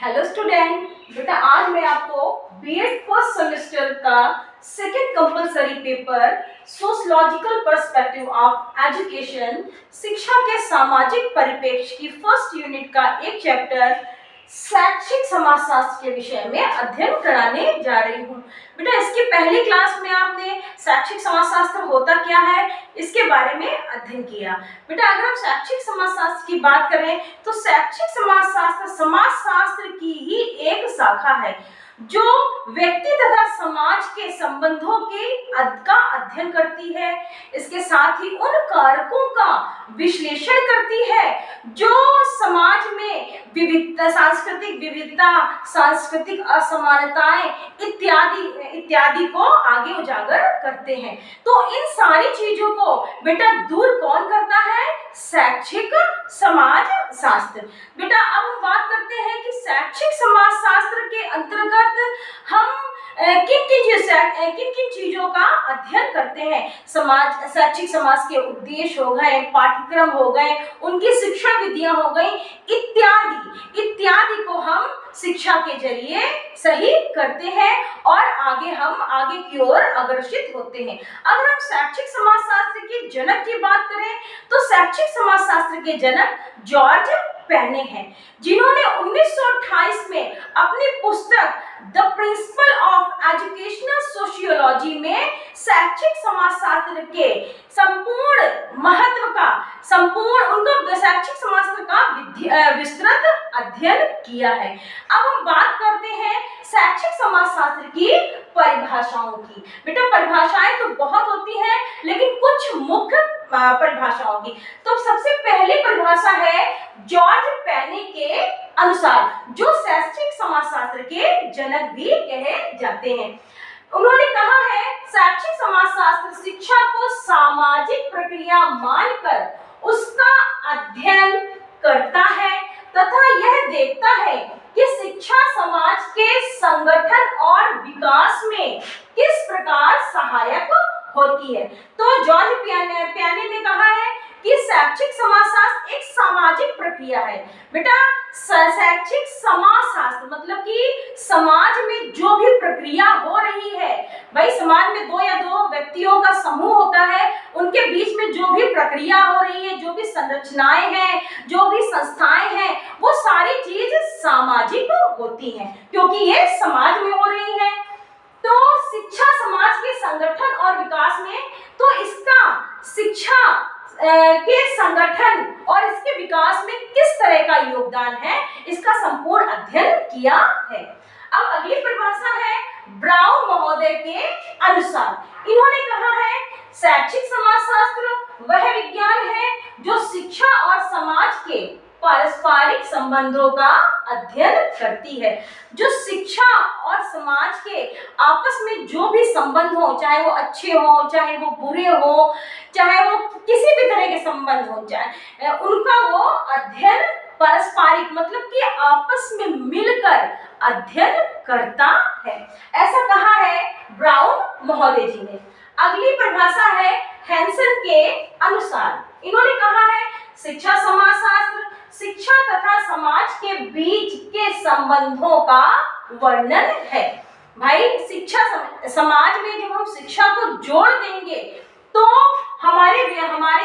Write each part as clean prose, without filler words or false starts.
Hello student, बेटा आज मैं आपको बीएड फर्स्ट सेमेस्टर का second compulsory paper sociological perspective of education शिक्षा के सामाजिक परिप्रेक्ष्य की फर्स्ट यूनिट का एक चैप्टर शैक्षिक समाजशास्त्र के विषय में अध्ययन कराने जा रही हूँ। बेटा इसकी पहली क्लास में आपने शैक्षिक समाजशास्त्र होता क्या है इसके बारे में अध्ययन किया। बेटा अगर हम शैक्षिक समाजशास्त्र की बात करें तो शैक्षिक समाजशास्त्र समाजशास्त्र की ही एक शाखा है जो व्यक्ति तथा समाज के संबंधों का अध्ययन करती है। इसके साथ ही उन कारकों का विश्लेषण करती है जो समाज में विविधता, सांस्कृतिक विविधता, सांस्कृतिक असमानताएं इत्यादि को आगे उजागर करते हैं। तो इन सारी चीजों को बेटा दूर कौन करता है? शैक्षिक समाज शास्त्र। बेटा अब हम बात करते हैं कि शैक्षिक समाज शास्त्र के अंतर्गत हम किन किन चीजों का अध्ययन करते हैं। शैक्षिक समाज के उद्देश्य हो गए, पाठ्यक्रम हो गए, उनकी शिक्षा विधियां हो गई, इत्यादि को हम शिक्षा के जरिए सही करते हैं और आगे की ओर अग्रसित होते हैं। अगर हम शैक्षिक समाजशास्त्र के जनक की बात करें तो शैक्षिक समाजशास्त्र के जनक जॉर्ज पेने हैं, जिन्होंने 1928 में अपनी पुस्तक the principle of educational sociology में शैक्षिक समाजशास्त्र के संपूर्ण महत्व का शैक्षिक समाजशास्त्र का विस्तृत अध्ययन किया है। अब हम बात करते हैं शैक्षिक समाजशास्त्र की परिभाषाओं की। बेटा परिभाषाएं तो बहुत होती हैं लेकिन कुछ मुख्य परिभाषाओं की। तो सबसे पहली परिभाषा है जॉर्ज पेने के अनुसार, जो शैक्षिक समाजशास्त्र के जनक भी कहे जाते हैं। उन्होंने कहा है शैक्षिक समाजशास्त्र शिक्षा को सामाजिक प्रक्रिया मानकर उसका अध्ययन करता है तथा यह देखता है कि शिक्षा समाज के संगठन और विकास में किस प्रकार सहायक होती है। तो जॉर्ज पेने ने कहा है कि शैक्षिक समाजशास्त्र एक सामाजिक प्रक्रिया है। बेटा शैक्षिक समाजशास्त्र मतलब कि समाज में जो भी प्रक्रिया हो रही है, भाई समाज में दो व्यक्तियों का समूह होता है, उनके बीच में जो भी प्रक्रिया हो रही है, जो भी संरचनाएं हैं, जो भी संस्थाएं हैं, वो सारी चीज सामाजिक होती हैं क्योंकि ये समाज में हो रही है। तो शिक्षा समाज के संगठन और विकास में, तो इसका शिक्षा के संगठन और इसके विकास में किस तरह का योगदान है, इसका संपूर्ण अध्ययन किया है। अब अगली परिभाषा है ब्राउन महोदय के अनुसार। इन्होंने कहा है शैक्षिक समाजशास्त्र वह विज्ञान है जो शिक्षा और समाज के पारस्परिक संबंधों का अध्ययन करती है। जो शिक्षा और समाज के आपस में जो भी संबंध हो, चाहे वो अच्छे हो, चाहे वो बुरे हो, चाहे वो किसी भी तरह के संबंध हो, चाहे उनका वो अध्ययन पारस्परिक मतलब कि आपस में मिलकर अध्ययन करता है, ऐसा कहा है ब्राउन महोदय जी ने। अगली परिभाषा है हैंसन के अनुसार। इन्होंने कहा है शिक्षा समाजशास्त्र शिक्षा तथा समाज के बीच के संबंधों का वर्णन है। भाई शिक्षा समाज में जब हम शिक्षा को जोड़ देंगे तो हमारे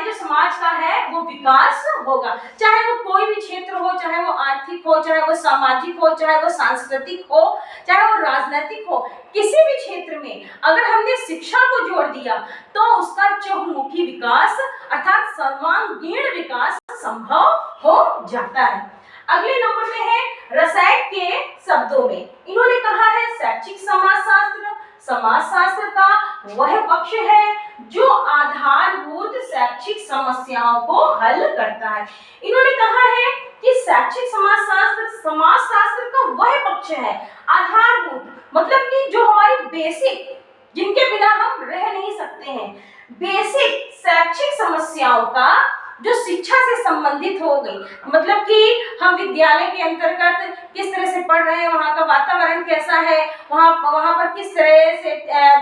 जो समाज का है वो विकास होगा, चाहे वो कोई भी क्षेत्र हो, चाहे वो आर्थिक हो, चाहे वो सामाजिक हो, चाहे वो सांस्कृतिक हो, चाहे वो राजनीतिक हो। किसी भी क्षेत्र में अगर हमने शिक्षा को जोड़ दिया तो उसका चहुमुखी विकास अर्थात सर्वांगीण विकास संभव हो जाता है। अगले नंबर पे है रसायन के शब्दों में। इन्होंने कहा है शैक्षिक समाजशास्त्र का वह पक्ष है जो आधारभूत शैक्षिक समस्याओं को हल करता है। इन्होंने कहा है कि शैक्षिक समाजशास्त्र का वह पक्ष है आधारभूत मतलब कि जो हमारी बेसिक, जिनके बिना हम रह नहीं सकते हैं, बेसिक शैक्षिक समस्याओं का जो शिक्षा से संबंधित हो गई, मतलब कि हम विद्यालय के अंतर्गत किस तरह से पढ़ रहे हैं, वहाँ का वातावरण कैसा है, वहाँ पर किस तरह से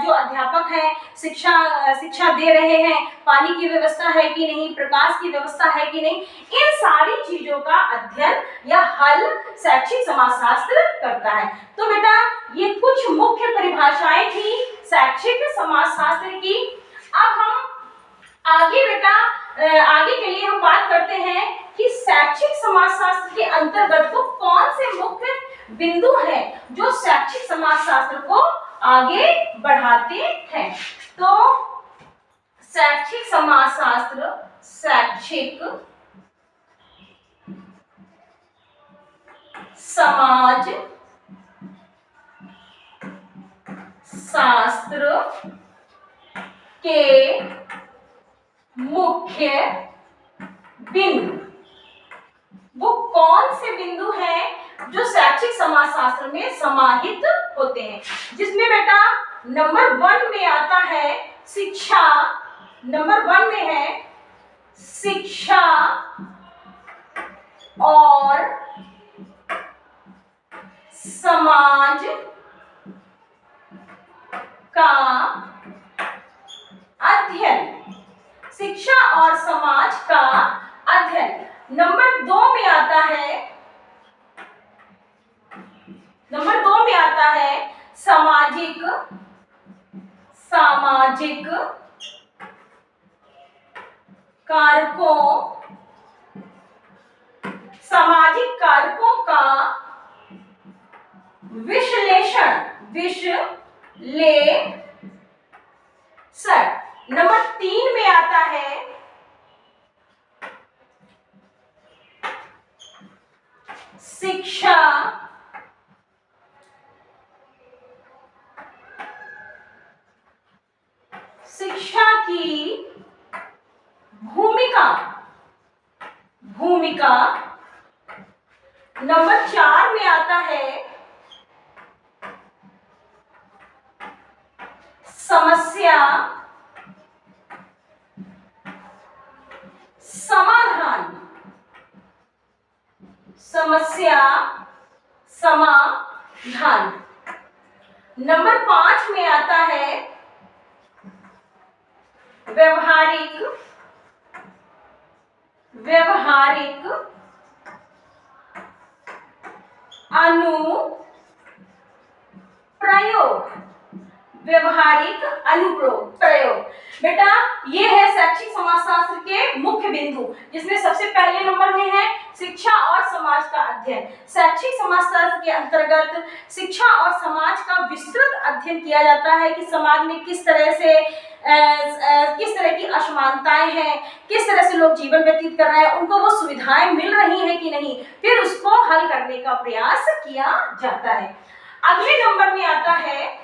जो अध्यापक हैं शिक्षा दे रहे हैं, पानी की व्यवस्था है कि नहीं, प्रकाश की व्यवस्था है कि नहीं, इन सारी चीजों का अध्ययन या हल शैक्षिक समाजशास्त्र करता है। तो बेटा ये कुछ मुख्य परिभाषाएं थी शैक्षिक समाजशास्त्र की। अब हम आगे बेटा आगे के लिए हम बात करते हैं कि शैक्षिक समाजशास्त्र के अंतर्गत को कौन से मुख्य बिंदु हैं जो शैक्षिक समाजशास्त्र को आगे बढ़ाते हैं। तो शैक्षिक समाजशास्त्र शैक्षिक समाज शास्त्र के मुख्य बिंदु, वो कौन से बिंदु हैं जो शैक्षिक समाजशास्त्र में समाहित होते हैं, जिसमें बेटा नंबर 1 में आता है शिक्षा, नंबर 1 में है शिक्षा और समाज का अध्ययन, शिक्षा और समाज का अध्ययन। नंबर 2 में आता है, नंबर 2 में आता है सामाजिक कारकों का विश्लेषण। नंबर 3 में आता है शिक्षा की भूमिका। नंबर 4 में आता है समस्या समाधान। नंबर 5 में आता है व्यवहारिक अनुप्रयोग। बेटा ये है शैक्षिक समाजशास्त्र के मुख्य बिंदु, जिसमें सबसे पहले नंबर में है शिक्षा और समाज का अध्ययन। शैक्षिक समाजशास्त्र के अंतर्गत शिक्षा और समाज का विस्तृत अध्ययन किया जाता है कि समाज में किस तरह की असमानताएं हैं, किस तरह से लोग जीवन व्यतीत कर रहे हैं, उनको वो सुविधाएं मिल रही हैं कि नहीं, फिर उसको हल करने का प्रयास किया जाता है। अगले नंबर में आता है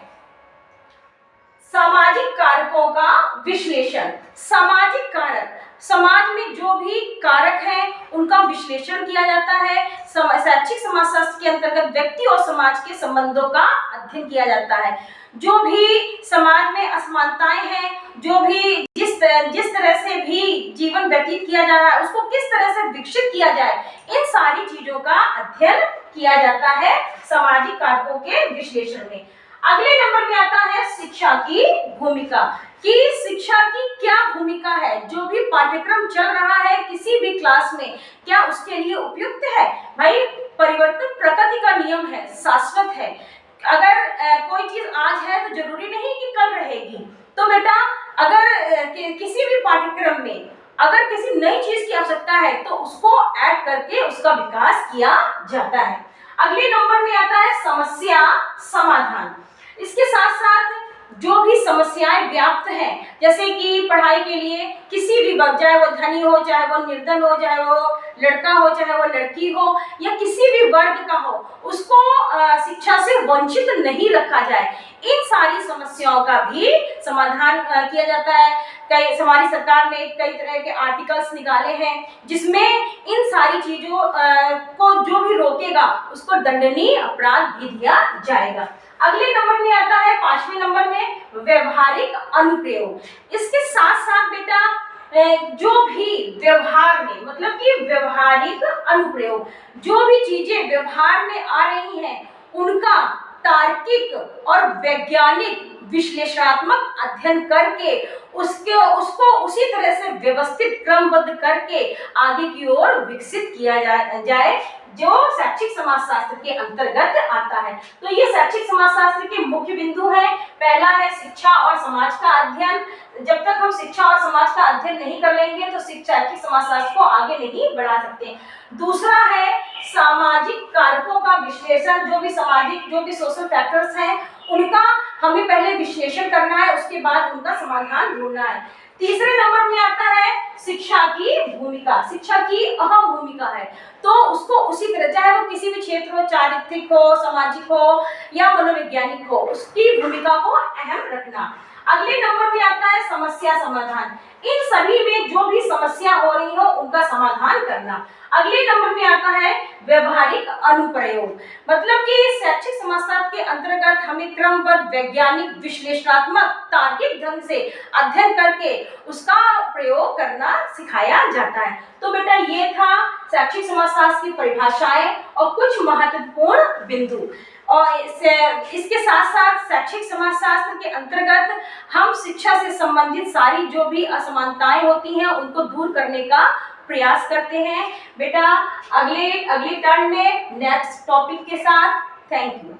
सामाजिक कारकों का विश्लेषण। सामाजिक कारक, समाज में जो भी कारक हैं उनका विश्लेषण किया जाता है। शैक्षिक समाजशास्त्र के अंतर्गत व्यक्ति और समाज के संबंधों का अध्ययन किया जाता है। जो भी समाज में असमानताएं हैं, जो भी जिस तरह से भी जीवन व्यतीत किया जा रहा है, उसको किस तरह से विकसित किया जाए, इन सारी चीजों का अध्ययन किया जाता है सामाजिक कारकों के विश्लेषण में। अगले नंबर में आता है शिक्षा की भूमिका, कि शिक्षा की क्या भूमिका है, जो भी पाठ्यक्रम चल रहा है किसी भी क्लास में, क्या उसके लिए उपयुक्त है। भाई परिवर्तन प्रकृति का नियम है, शाश्वत है। अगर कोई चीज आज है तो जरूरी नहीं कि कल रहेगी। तो बेटा अगर किसी भी पाठ्यक्रम में अगर किसी नई चीज की आवश्यकता है तो उसको ऐड करके उसका विकास किया जाता है। अगले नंबर में आता है समस्या समाधान। इसके साथ साथ जो भी समस्याएं व्याप्त हैं, जैसे कि पढ़ाई के लिए किसी भी वर्ग, चाहे वो धनी हो, चाहे वो निर्धन हो, चाहे वो लड़का हो, चाहे वो लड़की हो, या किसी भी वर्ग का हो, उसको शिक्षा से वंचित नहीं रखा जाए। इन सारी समस्याओं का भी समाधान किया जाता है। हमारी सरकार ने कई तरह के आर्टिकल्स निकाले हैं, जिसमें इन सारी चीजों को जो भी रोकेगा उसको दंडनीय अपराध भी दिया जाएगा। अगले नंबर में आता है 5वें नंबर में व्यवहारिक अनुप्रयोग। इसके साथ साथ बेटा जो भी व्यवहार में, मतलब कि व्यवहारिक अनुप्रयोग, जो भी चीजें व्यवहार में आ रही हैं उनका तार्किक और वैज्ञानिक विश्लेषणात्मक अध्ययन करके उसको उसी तरह से व्यवस्थित क्रमबद्ध करके आगे की ओर विकसित किया जाए जो शैक्षिक समाजशास्त्र के अंतर्गत आता है। तो ये शैक्षिक समाजशास्त्र के मुख्य बिंदु हैं। पहला है शिक्षा और समाज का अध्ययन। जब तक हम शिक्षा और समाज का अध्ययन नहीं कर लेंगे तो शैक्षिक समाजशास्त्र को आगे नहीं बढ़ा सकते। दूसरा है सामाजिक कारकों का विश्लेषण। जो भी सोशल फैक्टर्स हैं उनका हमें पहले विश्लेषण करना है, उसके बाद उनका समाधान ढूंढना है। तीसरे नंबर में आता है शिक्षा की भूमिका। शिक्षा की अहम भूमिका है, तो उसको उसी तरह, चाहे वो किसी भी क्षेत्र हो, चारित्रिक हो, सामाजिक हो या मनोवैज्ञानिक हो, उसकी भूमिका को अहम रखना। अगले नंबर में आता है समस्या समाधान। इन सभी में जो भी समस्या हो रही हो उनका समाधान करना। अगले नंबर में आता है व्यवहारिक अनुप्रयोग, मतलब कि शैक्षिक समाजशास्त्र के अंतर्गत हमें क्रमबद्ध वैज्ञानिक विश्लेषणात्मक तार्किक ढंग से अध्ययन करके उसका प्रयोग करना सिखाया जाता है। तो बेटा ये था शैक्षिक समाजशास्त्र की परिभाषाएं और कुछ महत्वपूर्ण बिंदु। और इसके साथ साथ शैक्षिक समाजशास्त्र के अंतर्गत हम शिक्षा से संबंधित सारी जो भी असमानताएं होती हैं उनको दूर करने का प्रयास करते हैं। बेटा अगले टर्न में नेक्स्ट टॉपिक के साथ। Thank you.